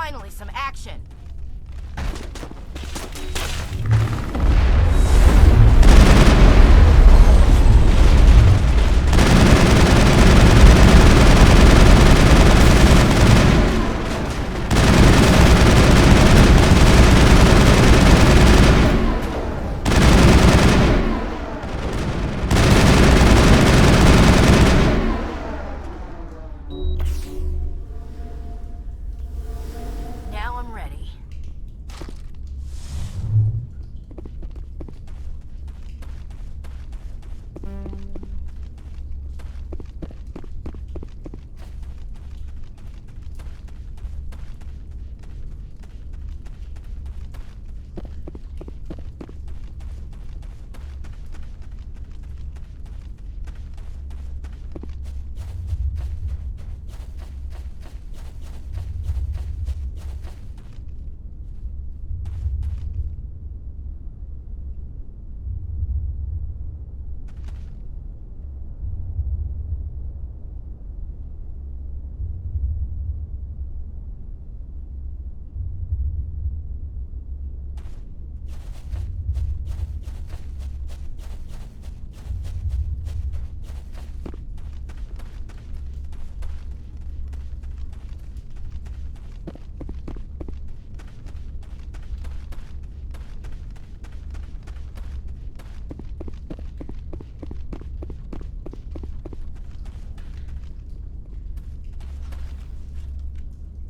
Finally, some action. Now I'm ready.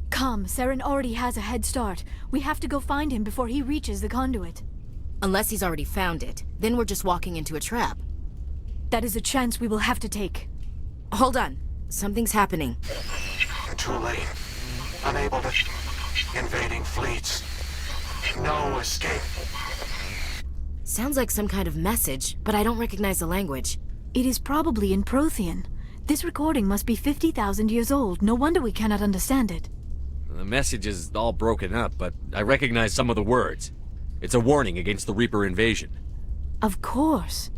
Come, Saren already has a head start. We have to go find him before he reaches the conduit. Unless he's already found it. Then we're just walking into a trap. That is a chance we will have to take. Hold on. Something's happening. Too late. Unable to... Invading fleets. No escape. Sounds like some kind of message, but I don't recognize the language. It is probably in Prothean. This recording must be 50,000 years old. No wonder we cannot understand it. The message is all broken up, but I recognize some of the words. It's a warning against the Reaper invasion. Of course.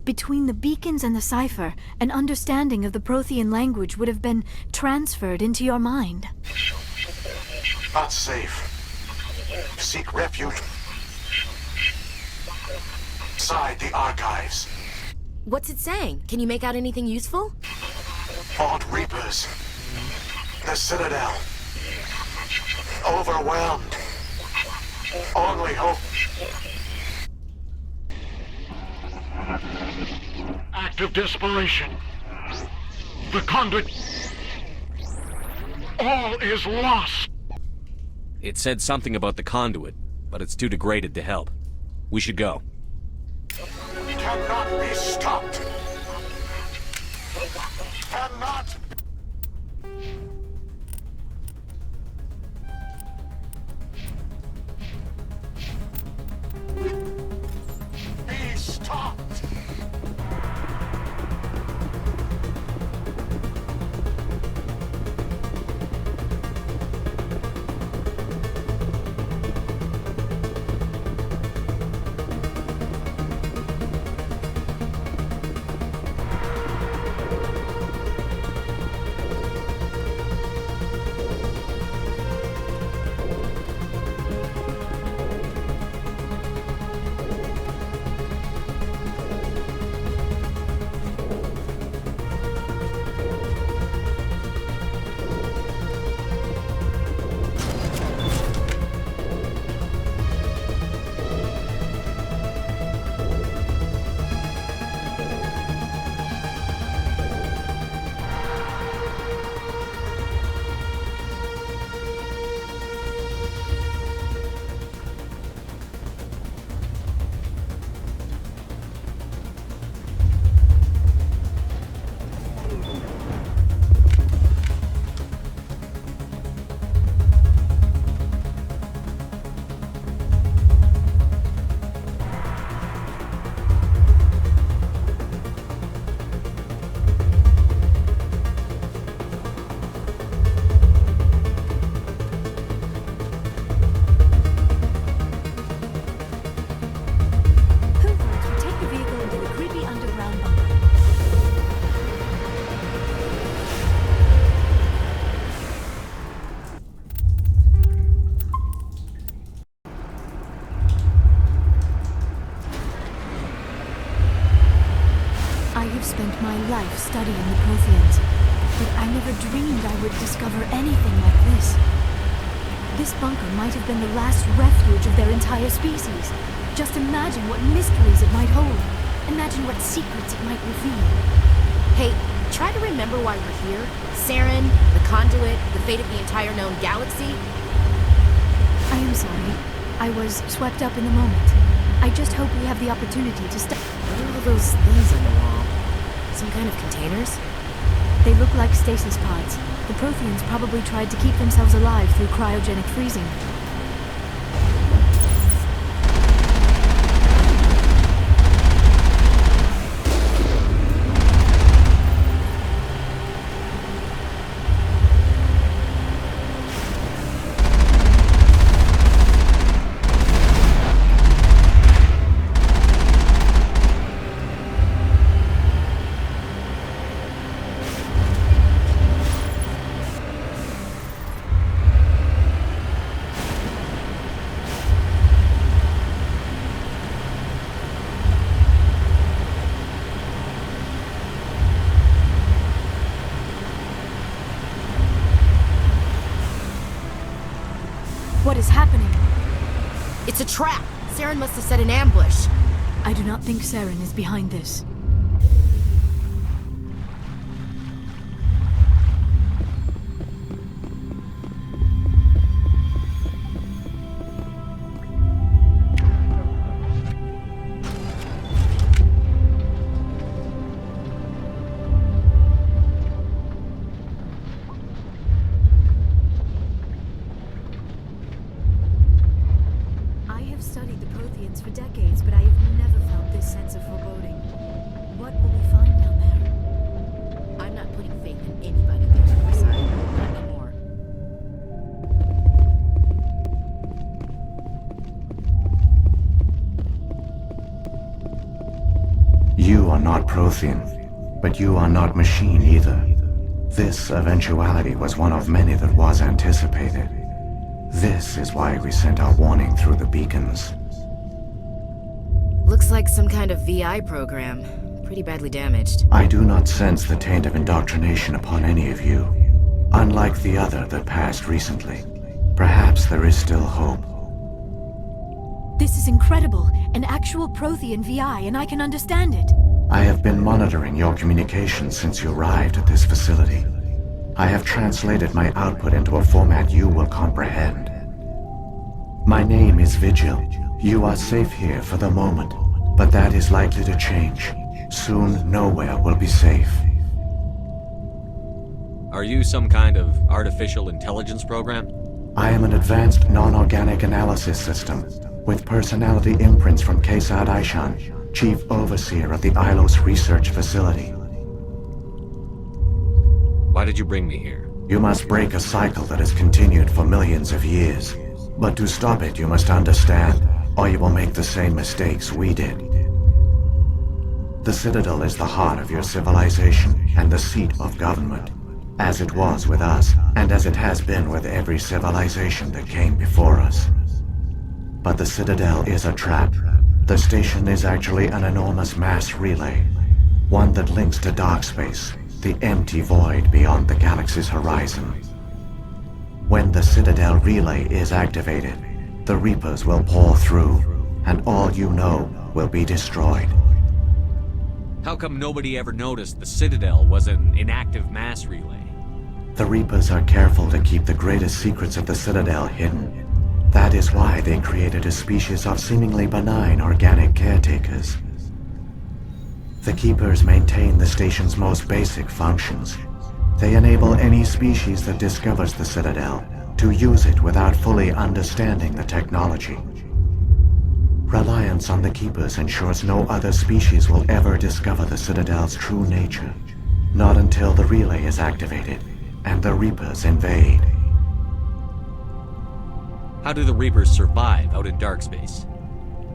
Between the beacons and the cipher, an understanding of the Prothean language would have been transferred into your mind. Not safe. Seek refuge. Inside the archives. What's it saying? Can you make out anything useful? Fought Reapers. The Citadel. Overwhelmed. Only hope. Act of desperation. The conduit. All is lost. It said something about the conduit, but it's too degraded to help. We should go. Cannot be stopped. Cannot. Be stopped. have spent my life studying the Protheans, but I never dreamed I would discover anything like this. This bunker might have been the last refuge of their entire species. Just imagine what mysteries it might hold. Imagine what secrets it might reveal. Hey, try to remember why we're here. Saren, the conduit, the fate of the entire known galaxy. I am sorry. I was swept up in the moment. I just hope we have the opportunity to What are all those things on the wall? Some kind of containers? They look like stasis pods. The Protheans probably tried to keep themselves alive through cryogenic freezing. What is happening? It's a trap! Saren must have set an ambush. I do not think Saren is behind this. Studied the Protheans for decades, but I have never felt this sense of foreboding. What will we find down there? I'm not putting faith in anybody leaving our side. Not anymore. You are not Prothean, but you are not machine either. This eventuality was one of many that was anticipated. This is why we sent our warning through the beacons. Looks like some kind of VI program. Pretty badly damaged. I do not sense the taint of indoctrination upon any of you. Unlike the other that passed recently. Perhaps there is still hope. This is incredible. An actual Prothean VI, and I can understand it. I have been monitoring your communications since you arrived at this facility. I have translated my output into a format you will comprehend. My name is Vigil. You are safe here for the moment, but that is likely to change. Soon, nowhere will be safe. Are you some kind of artificial intelligence program? I am an advanced non-organic analysis system, with personality imprints from Kesad Aishan, Chief Overseer of the Ilos Research Facility. Why did you bring me here? You must break a cycle that has continued for millions of years. But to stop it, you must understand, or you will make the same mistakes we did. The Citadel is the heart of your civilization and the seat of government, as it was with us, and as it has been with every civilization that came before us. But the Citadel is a trap. The station is actually an enormous mass relay, one that links to dark space, the empty void beyond the galaxy's horizon. When the Citadel relay is activated, the Reapers will pour through, and all you know will be destroyed. How come nobody ever noticed the Citadel was an inactive mass relay? The Reapers are careful to keep the greatest secrets of the Citadel hidden. That is why they created a species of seemingly benign organic caretakers. The Keepers maintain the station's most basic functions. They enable any species that discovers the Citadel to use it without fully understanding the technology. Reliance on the Keepers ensures no other species will ever discover the Citadel's true nature. Not until the relay is activated and the Reapers invade. How do the Reapers survive out in dark space?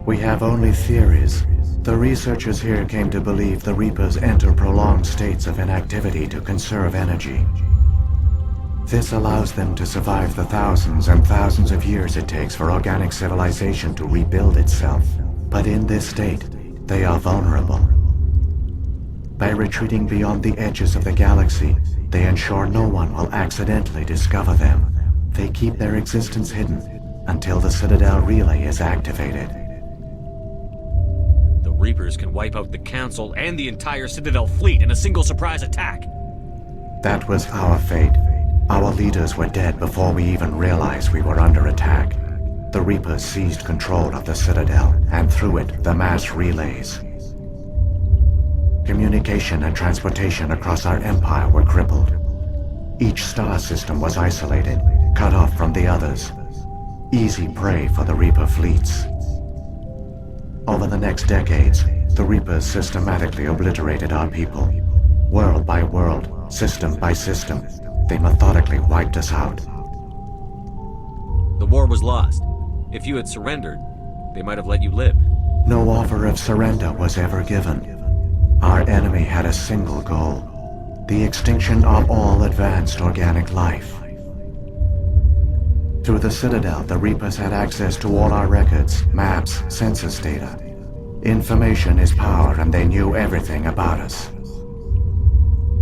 We have only theories. The researchers here came to believe the Reapers enter prolonged states of inactivity to conserve energy. This allows them to survive the thousands and thousands of years it takes for organic civilization to rebuild itself. But in this state, they are vulnerable. By retreating beyond the edges of the galaxy, they ensure no one will accidentally discover them. They keep their existence hidden until the Citadel relay is activated. The Reapers can wipe out the Council and the entire Citadel fleet in a single surprise attack. That was our fate. Our leaders were dead before we even realized we were under attack. The Reapers seized control of the Citadel, and through it, the mass relays. Communication and transportation across our empire were crippled. Each star system was isolated, cut off from the others. Easy prey for the Reaper fleets. Over the next decades, the Reapers systematically obliterated our people. World by world, system by system, they methodically wiped us out. The war was lost. If you had surrendered, they might have let you live. No offer of surrender was ever given. Our enemy had a single goal: the extinction of all advanced organic life. Through the Citadel, the Reapers had access to all our records, maps, census data. Information is power, and they knew everything about us.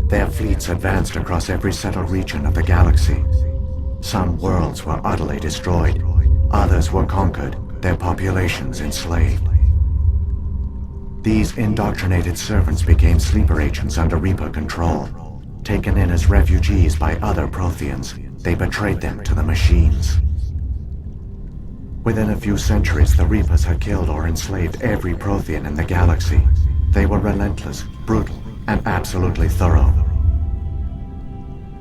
Their fleets advanced across every settled region of the galaxy. Some worlds were utterly destroyed, others were conquered, their populations enslaved. These indoctrinated servants became sleeper agents under Reaper control. Taken in as refugees by other Protheans, they betrayed them to the machines. Within a few centuries, the Reapers had killed or enslaved every Prothean in the galaxy. They were relentless, brutal, and absolutely thorough.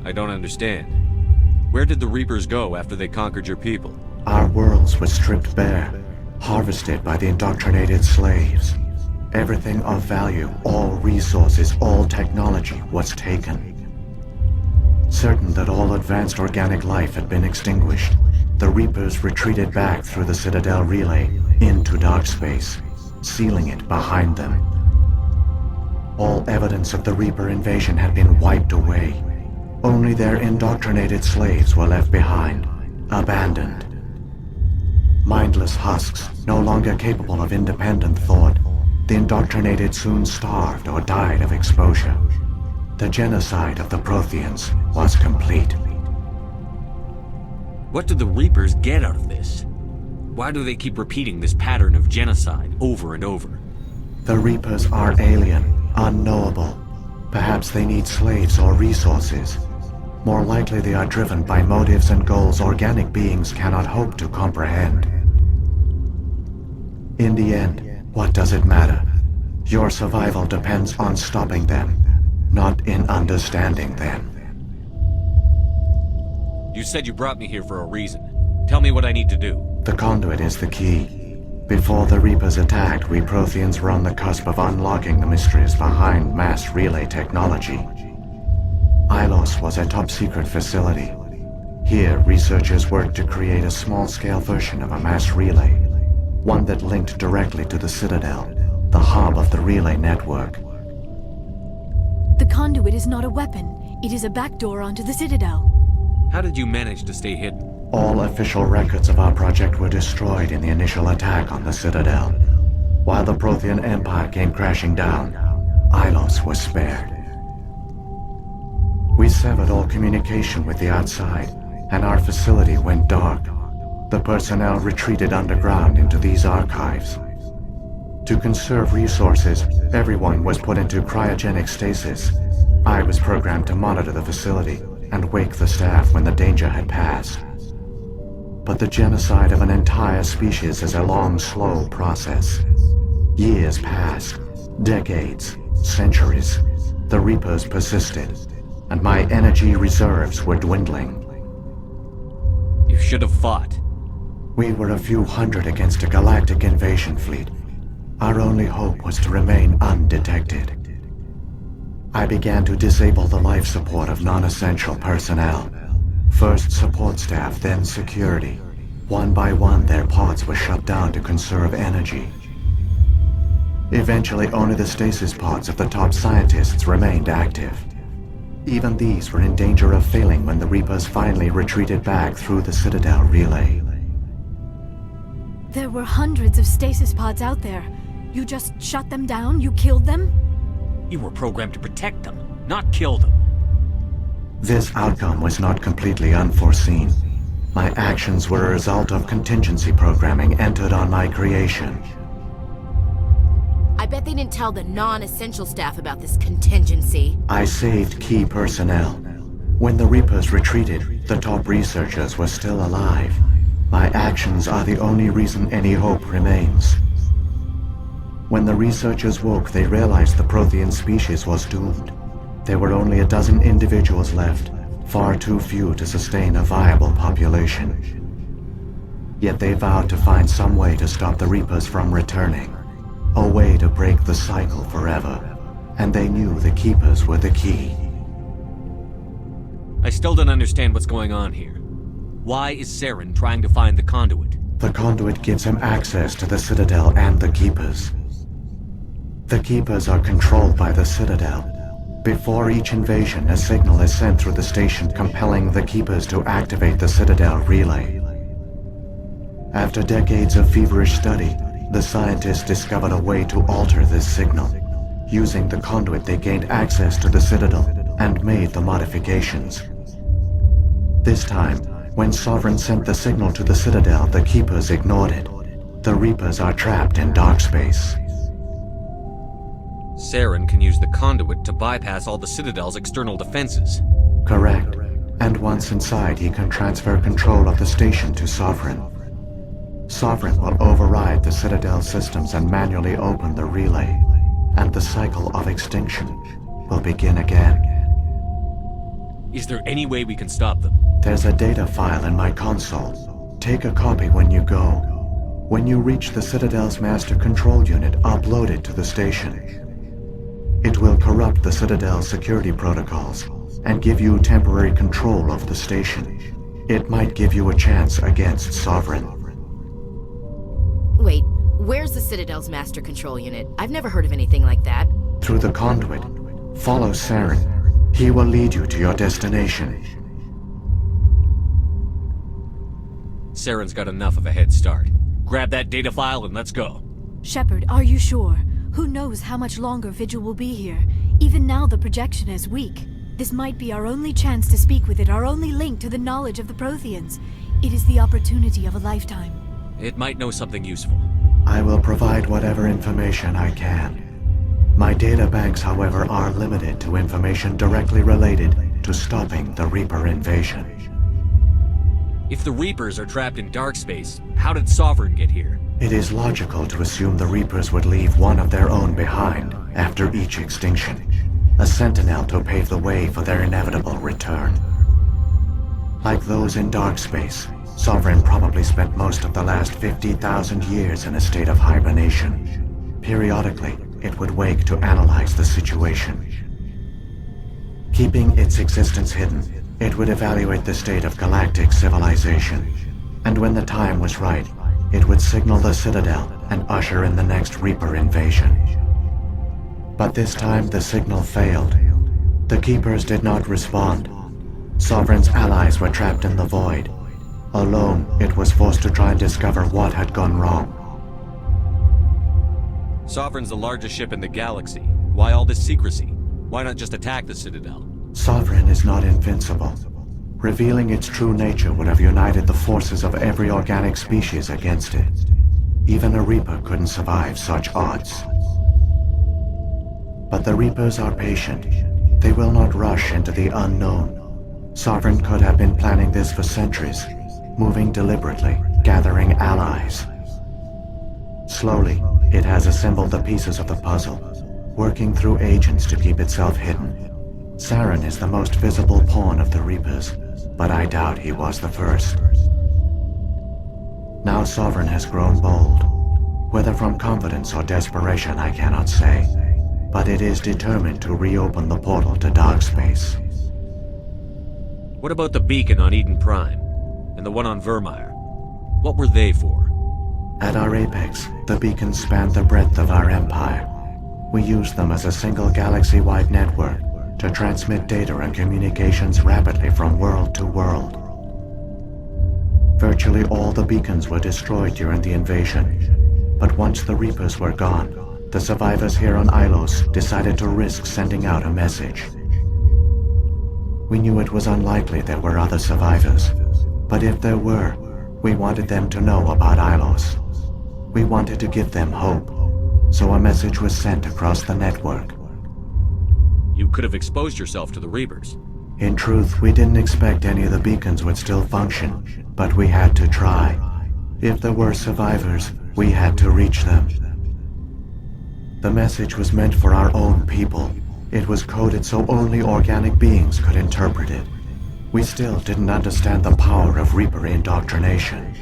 I don't understand. Where did the Reapers go after they conquered your people? Our worlds were stripped bare, harvested by the indoctrinated slaves. Everything of value, all resources, all technology was taken. Certain that all advanced organic life had been extinguished, the Reapers retreated back through the Citadel relay into dark space, sealing it behind them. All evidence of the Reaper invasion had been wiped away. Only their indoctrinated slaves were left behind, abandoned. Mindless husks, no longer capable of independent thought, the indoctrinated soon starved or died of exposure. The genocide of the Protheans was complete. What do the Reapers get out of this? Why do they keep repeating this pattern of genocide over and over? The Reapers are alien, unknowable. Perhaps they need slaves or resources. More likely they are driven by motives and goals organic beings cannot hope to comprehend. In the end, what does it matter? Your survival depends on stopping them, not in understanding them. You said you brought me here for a reason. Tell me what I need to do. The conduit is the key. Before the Reapers attacked, we Protheans were on the cusp of unlocking the mysteries behind mass relay technology. Ilos was a top-secret facility. Here, researchers worked to create a small-scale version of a mass relay, one that linked directly to the Citadel, the hub of the relay network. The conduit is not a weapon. It is a backdoor onto the Citadel. How did you manage to stay hidden? All official records of our project were destroyed in the initial attack on the Citadel. While the Prothean Empire came crashing down, Ilos was spared. We severed all communication with the outside, and our facility went dark. The personnel retreated underground into these archives. To conserve resources, everyone was put into cryogenic stasis. I was programmed to monitor the facility and wake the staff when the danger had passed. But the genocide of an entire species is a long, slow process. Years passed, decades, centuries. The Reapers persisted, and my energy reserves were dwindling. You should have fought. We were a few hundred against a galactic invasion fleet. Our only hope was to remain undetected. I began to disable the life support of non-essential personnel. First support staff, then security. One by one, their pods were shut down to conserve energy. Eventually, only the stasis pods of the top scientists remained active. Even these were in danger of failing when the Reapers finally retreated back through the Citadel relay. There were hundreds of stasis pods out there. You just shut them down? You killed them? You were programmed to protect them, not kill them. This outcome was not completely unforeseen. My actions were a result of contingency programming entered on my creation. I bet they didn't tell the non-essential staff about this contingency. I saved key personnel. When the Reapers retreated, the top researchers were still alive. My actions are the only reason any hope remains. When the researchers woke, they realized the Prothean species was doomed. There were only a dozen individuals left, far too few to sustain a viable population. Yet they vowed to find some way to stop the Reapers from returning. A way to break the cycle forever. And they knew the Keepers were the key. I still don't understand what's going on here. Why is Saren trying to find the conduit? The conduit gives him access to the Citadel and the Keepers. The Keepers are controlled by the Citadel. Before each invasion, a signal is sent through the station compelling the Keepers to activate the Citadel relay. After decades of feverish study, the scientists discovered a way to alter this signal. Using the conduit, they gained access to the Citadel and made the modifications. This time, when Sovereign sent the signal to the Citadel, the Keepers ignored it. The Reapers are trapped in dark space. Saren can use the conduit to bypass all the Citadel's external defenses. Correct. And once inside, he can transfer control of the station to Sovereign. Sovereign will override the Citadel systems and manually open the relay. And the cycle of extinction will begin again. Is there any way we can stop them? There's a data file in my console. Take a copy when you go. When you reach the Citadel's master control unit, upload it to the station. It will corrupt the Citadel's security protocols and give you temporary control of the station. It might give you a chance against Sovereign. Wait, where's the Citadel's master control unit? I've never heard of anything like that. Through the conduit, follow Saren. He will lead you to your destination. Saren's got enough of a head start. Grab that data file and let's go. Shepard, are you sure? Who knows how much longer Vigil will be here? Even now the projection is weak. This might be our only chance to speak with it, our only link to the knowledge of the Protheans. It is the opportunity of a lifetime. It might know something useful. I will provide whatever information I can. My databanks, however, are limited to information directly related to stopping the Reaper invasion. If the Reapers are trapped in dark space, how did Sovereign get here? It is logical to assume the Reapers would leave one of their own behind after each extinction. A sentinel to pave the way for their inevitable return. Like those in dark space, Sovereign probably spent most of the last 50,000 years in a state of hibernation. Periodically, it would wake to analyze the situation. Keeping its existence hidden, it would evaluate the state of galactic civilization. And when the time was right, it would signal the Citadel and usher in the next Reaper invasion. But this time the signal failed. The Keepers did not respond. Sovereign's allies were trapped in the void. Alone, it was forced to try and discover what had gone wrong. Sovereign's the largest ship in the galaxy. Why all this secrecy? Why not just attack the Citadel? Sovereign is not invincible. Revealing its true nature would have united the forces of every organic species against it. Even a Reaper couldn't survive such odds. But the Reapers are patient. They will not rush into the unknown. Sovereign could have been planning this for centuries, moving deliberately, gathering allies. Slowly, it has assembled the pieces of the puzzle, working through agents to keep itself hidden. Saren is the most visible pawn of the Reapers, but I doubt he was the first. Now Sovereign has grown bold. Whether from confidence or desperation, I cannot say. But it is determined to reopen the portal to dark space. What about the beacon on Eden Prime? And the one on Vermeer? What were they for? At our apex, the beacons spanned the breadth of our empire. We used them as a single galaxy-wide network to transmit data and communications rapidly from world to world. Virtually all the beacons were destroyed during the invasion, but once the Reapers were gone, the survivors here on Ilos decided to risk sending out a message. We knew it was unlikely there were other survivors, but if there were, we wanted them to know about Ilos. We wanted to give them hope, so a message was sent across the network. You could have exposed yourself to the Reapers. In truth, we didn't expect any of the beacons would still function, but we had to try. If there were survivors, we had to reach them. The message was meant for our own people. It was coded so only organic beings could interpret it. We still didn't understand the power of Reaper indoctrination.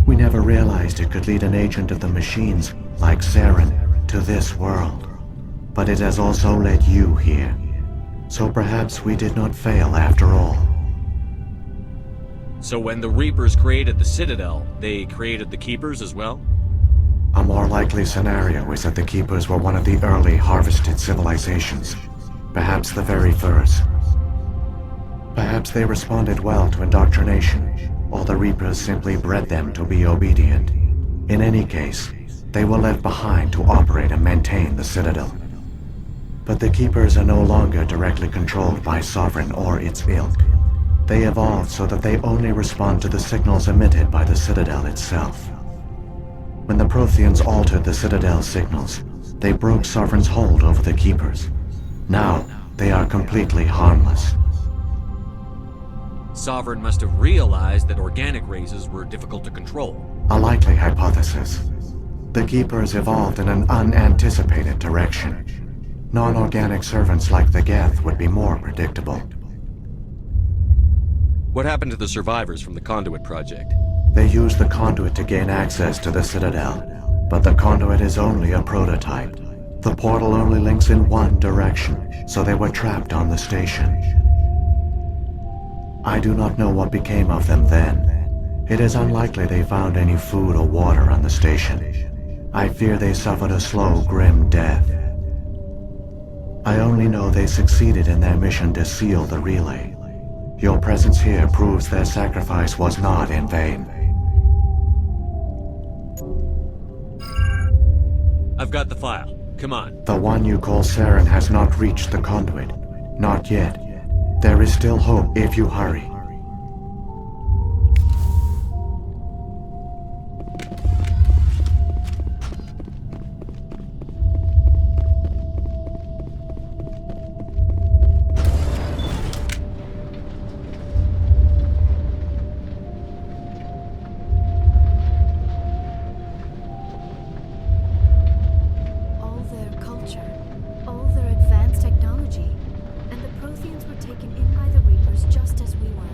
We never realized it could lead an agent of the machines, like Saren, to this world. But it has also led you here. So perhaps we did not fail after all. So when the Reapers created the Citadel, they created the Keepers as well? A more likely scenario is that the Keepers were one of the early harvested civilizations. Perhaps the very first. Perhaps they responded well to indoctrination, or the Reapers simply bred them to be obedient. In any case, they were left behind to operate and maintain the Citadel. But the Keepers are no longer directly controlled by Sovereign or its ilk. They evolved so that they only respond to the signals emitted by the Citadel itself. When the Protheans altered the Citadel's signals, they broke Sovereign's hold over the Keepers. Now, they are completely harmless. Sovereign must have realized that organic races were difficult to control. A likely hypothesis. The Keepers evolved in an unanticipated direction. Non-organic servants like the Geth would be more predictable. What happened to the survivors from the Conduit project? They used the conduit to gain access to the Citadel, but the conduit is only a prototype. The portal only links in one direction, so they were trapped on the station. I do not know what became of them then. It is unlikely they found any food or water on the station. I fear they suffered a slow, grim death. I only know they succeeded in their mission to seal the relay. Your presence here proves their sacrifice was not in vain. I've got the file. Come on. The one you call Saren has not reached the conduit. Not yet. There is still hope if you hurry. All their advanced technology, and the Protheans were taken in by the Reapers just as we were.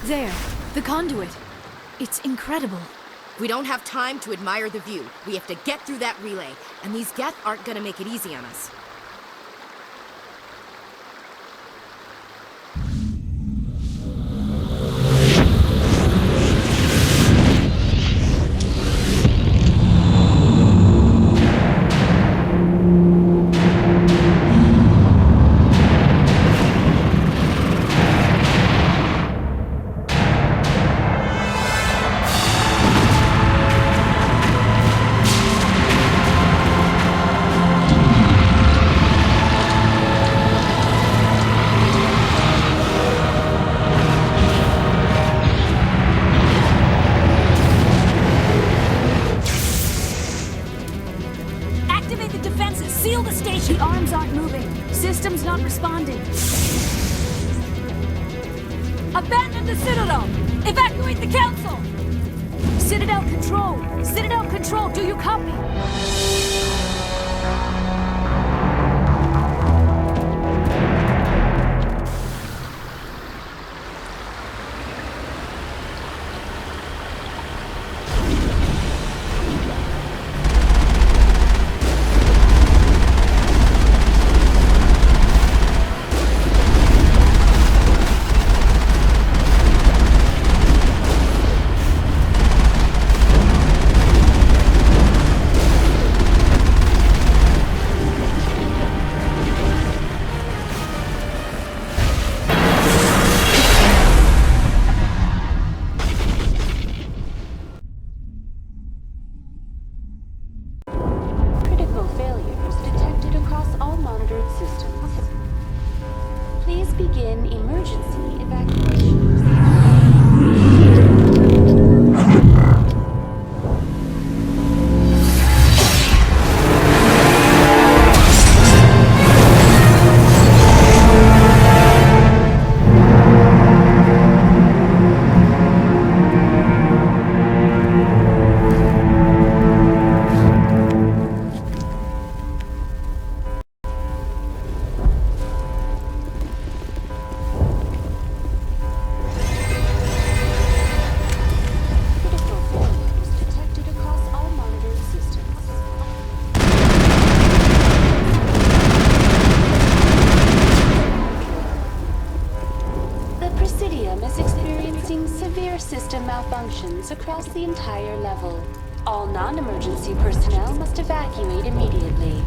There, the conduit. It's incredible. We don't have time to admire the view. We have to get through that relay, and these Geth aren't gonna make it easy on us. The arms aren't moving. Systems not responding. Abandon the Citadel! Evacuate the Council! Citadel Control! Citadel Control, do you copy? Begin emergency evacuation. System malfunctions across the entire level. All non-emergency personnel must evacuate immediately.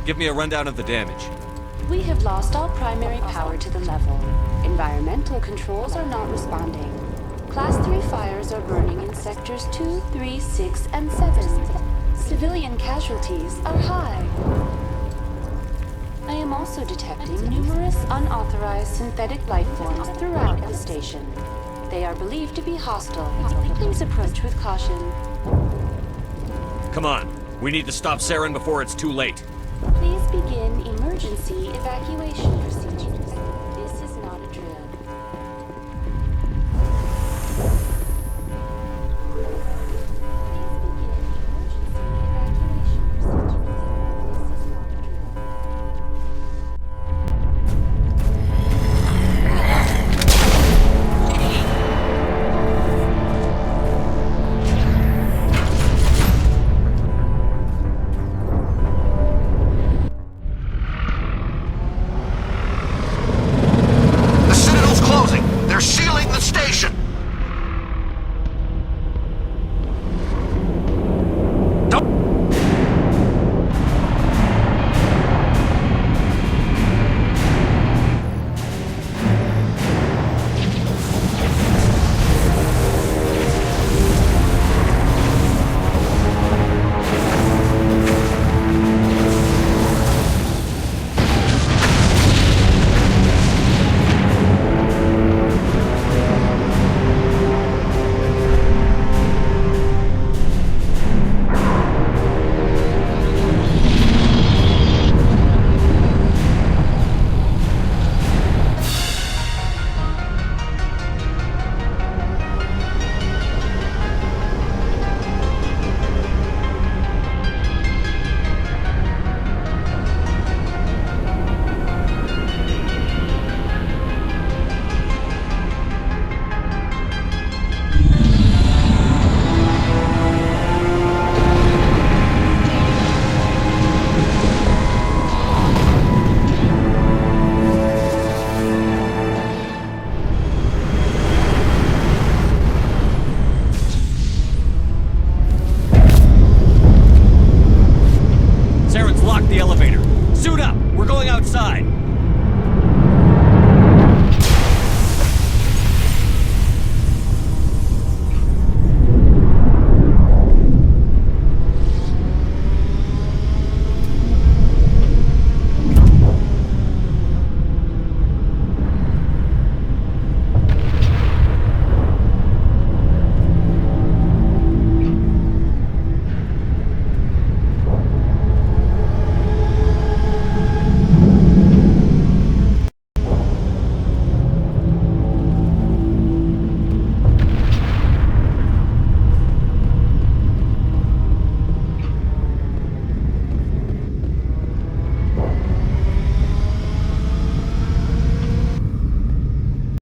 Give me a rundown of the damage. We have lost all primary power to the level. Environmental controls are not responding. Class 3 fires are burning in sectors 2, 3, 6, and 7. Civilian casualties are high. I am also detecting numerous unauthorized synthetic life forms throughout the station. They are believed to be hostile. Please approach with caution. Come on. We need to stop Saren before it's too late. Please begin emergency evacuation.